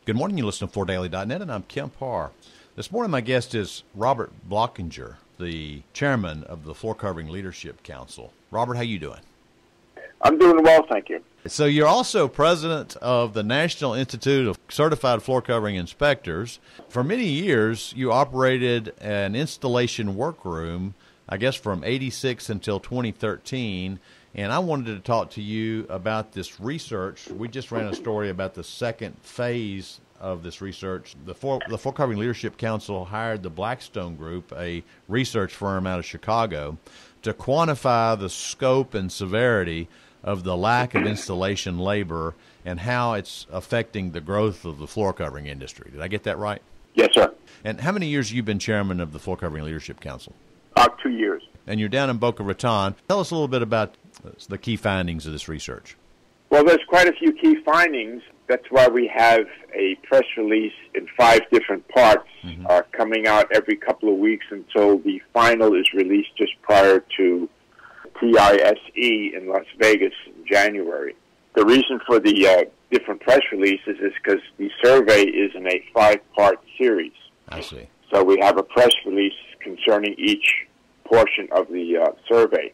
Good morning. You listen to FloorDaily.net, and I'm Kemp Harr. This morning, my guest is Robert Blochinger, the chairman of the Floor Covering Leadership Council. Robert, how you doing? I'm doing well, thank you. So you're also president of the National Institute of Certified Floor Covering Inspectors. For many years, you operated an installation workroom, I guess from 86 until 2013, and I wanted to talk to you about this research. We just ran a story about the second phase of this research. The Floor Covering Leadership Council hired the Blackstone Group, a research firm out of Chicago, to quantify the scope and severity of the lack of installation labor and how it's affecting the growth of the floor covering industry. Did I get that right? Yes, sir. And how many years have you been chairman of the Floor Covering Leadership Council? About 2 years. And you're down in Boca Raton. Tell us a little bit about the key findings of this research. Well, there's quite a few key findings. That's why we have a press release in 5 different parts coming out every couple of weeks until the final is released just prior to TISE in Las Vegas in January. The reason for the different press releases is because the survey is in a 5-part series. I see. So we have a press release concerning each portion of the survey.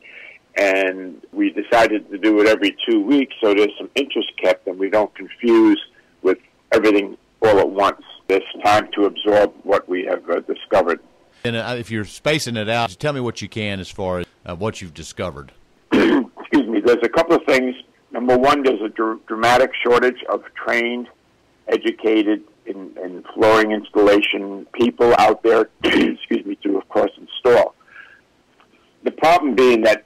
And we decided to do it every 2 weeks so there's some interest kept and we don't confuse with everything all at once. There's time to absorb what we have discovered. And if you're spacing it out, tell me what you can as far as what you've discovered. Excuse me. There's a couple of things. Number one, there's a dramatic shortage of trained, educated in flooring installation people out there, excuse me, to, of course, install. The problem being that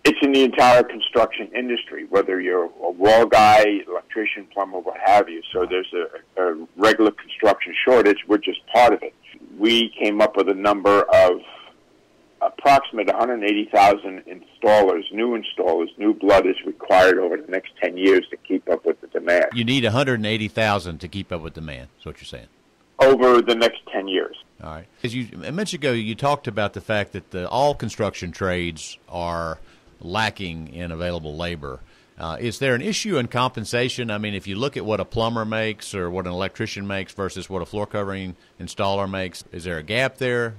it's in the entire construction industry, whether you're a wall guy, electrician, plumber, what have you. So there's a regular construction shortage. We're just part of it. We came up with a number of approximate 180,000 installers, new blood is required over the next 10 years to keep up with the demand. You need 180,000 to keep up with demand, is what you're saying. Over the next 10 years. All right. As you a minute ago, you talked about the fact that all construction trades are lacking in available labor. Is there an issue in compensation? I mean, if you look at what a plumber makes or what an electrician makes versus what a floor covering installer makes, is there a gap there?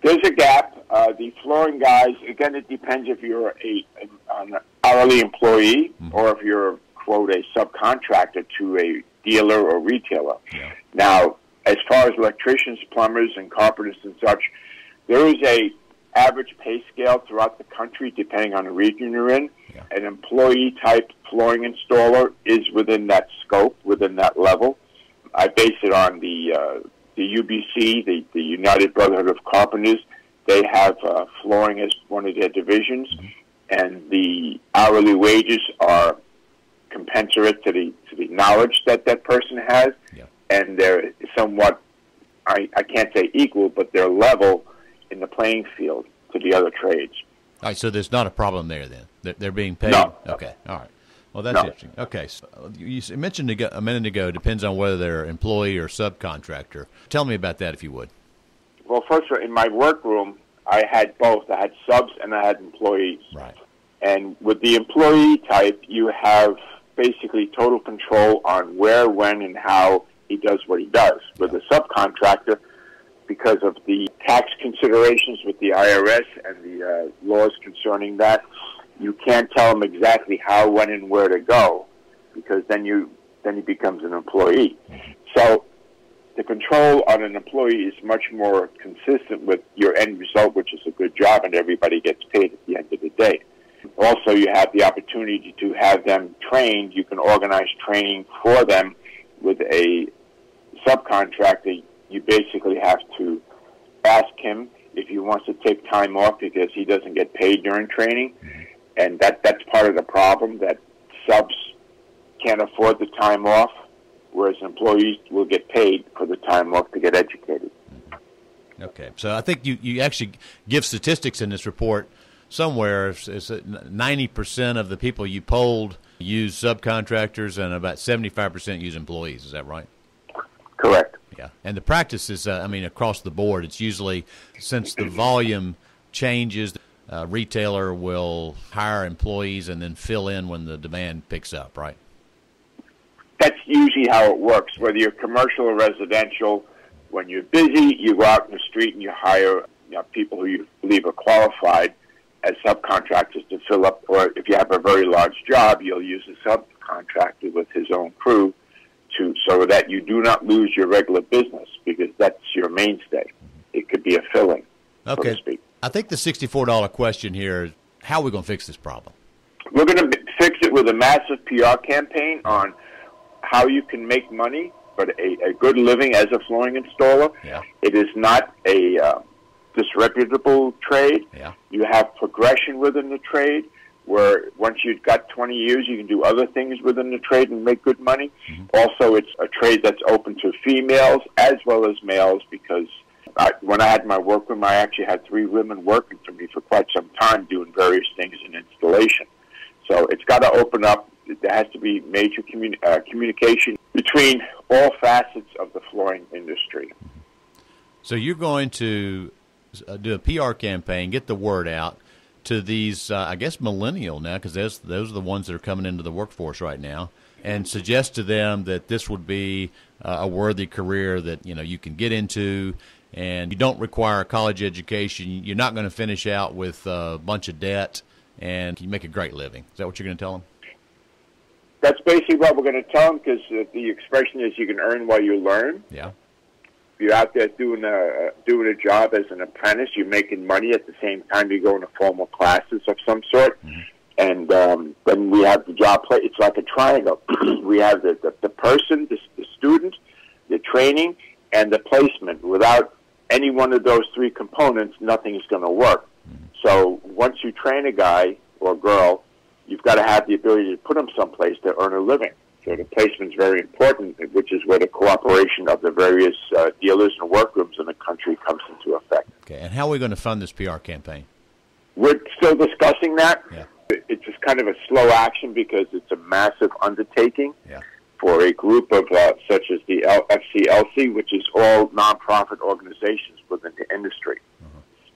There's a gap. The flooring guys, again, it depends if you're an hourly employee or if you're, quote, a subcontractor to a dealer or retailer. Yeah. Now, as far as electricians, plumbers, and carpenters and such, there is a average pay scale throughout the country depending on the region you're in. Yeah. An employee-type flooring installer is within that scope, within that level. I base it on the UBC, the United Brotherhood of Carpenters. They have flooring as one of their divisions, and the hourly wages are commensurate to the knowledge that that person has, and they're somewhat, I can't say equal, but they're level in the playing field to the other trades. All right, so there's not a problem there then? They're being paid? No. Okay, all right. Well, that's interesting. Okay, so you mentioned a minute ago, it depends on whether they're employee or subcontractor. Tell me about that if you would. Well, first of all, in my workroom, I had both. I had subs and I had employees. Right. And with the employee type, you have basically total control on where, when, and how he does what he does. With the subcontractor, because of the tax considerations with the IRS and the laws concerning that, you can't tell him exactly how, when, and where to go, because then he becomes an employee. So the control on an employee is much more consistent with your end result, which is a good job, and everybody gets paid at the end of the day. Also, you have the opportunity to have them trained. You can organize training for them. With a subcontractor, you basically have to ask him if he wants to take time off because he doesn't get paid during training. And that's part of the problem, that subs can't afford the time off, whereas employees will get paid for the time off to get educated. Okay. So I think you actually give statistics in this report somewhere. It's 90% of the people you polled use subcontractors and about 75% use employees. Is that right? Correct. Yeah. And the practice is, across the board, it's usually, since the volume changes, retailer will hire employees and then fill in when the demand picks up, right? usually how it works, whether you're commercial or residential. When you're busy, you go out in the street and you hire people who you believe are qualified as subcontractors to fill up, or if you have a very large job, you'll use a subcontractor with his own crew so that you do not lose your regular business, because that's your mainstay. It could be a filling, so to speak. I think the $64 question here is, how are we going to fix this problem? We're going to fix it with a massive PR campaign on how you can make money, but a good living as a flooring installer. Yeah. It is not a disreputable trade. Yeah. You have progression within the trade, where once you've got 20 years, you can do other things within the trade and make good money. Mm-hmm. Also, it's a trade that's open to females as well as males, because when I had my workroom, I actually had 3 women working for me for quite some time doing various things in installation. So it's got to open up. There has to be major communication between all facets of the flooring industry. So you're going to do a PR campaign, get the word out to these, I guess, millennial now, because those are the ones that are coming into the workforce right now, and suggest to them that this would be a worthy career that you can get into, and you don't require a college education. You're not going to finish out with a bunch of debt, and you make a great living. Is that what you're going to tell them? That's basically what we're going to tell them, because the expression is you can earn while you learn. Yeah. If you're out there doing a job as an apprentice, you're making money at the same time you're going to formal classes of some sort. Mm-hmm. And then we have the job play. It's like a triangle. We have the person, the student, the training, and the placement. Without any one of those 3 components, nothing is going to work. Mm-hmm. So once you train a guy or girl, you've got to have the ability to put them someplace to earn a living. So the placement is very important, which is where the cooperation of the various dealers and workrooms in the country comes into effect. Okay, and how are we going to fund this PR campaign? We're still discussing that. Yeah. It's just kind of a slow action, because it's a massive undertaking. Yeah. For a group of such as the FCLC, which is all nonprofit organizations within the industry.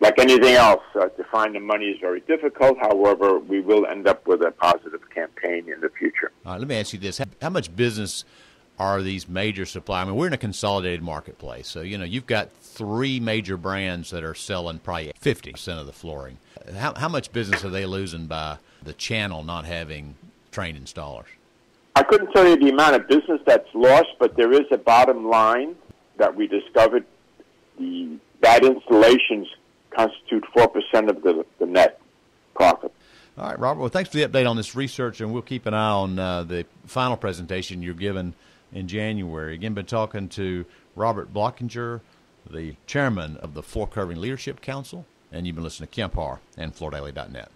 Like anything else, to find the money is very difficult. However, we will end up with a positive campaign in the future. All right, let me ask you this. How much business are these major suppliers? I mean, we're in a consolidated marketplace. So, you've got 3 major brands that are selling probably 50% of the flooring. How much business are they losing by the channel not having trained installers? I couldn't tell you the amount of business that's lost, but there is a bottom line that we discovered. Bad installations constitute 4% of the net profit. All right, Robert. Well, thanks for the update on this research, and we'll keep an eye on the final presentation you're given in January. Again, been talking to Robert Blochinger, the chairman of the Floor Covering Leadership Council, and you've been listening to Kemp Harr and FloorDaily.net.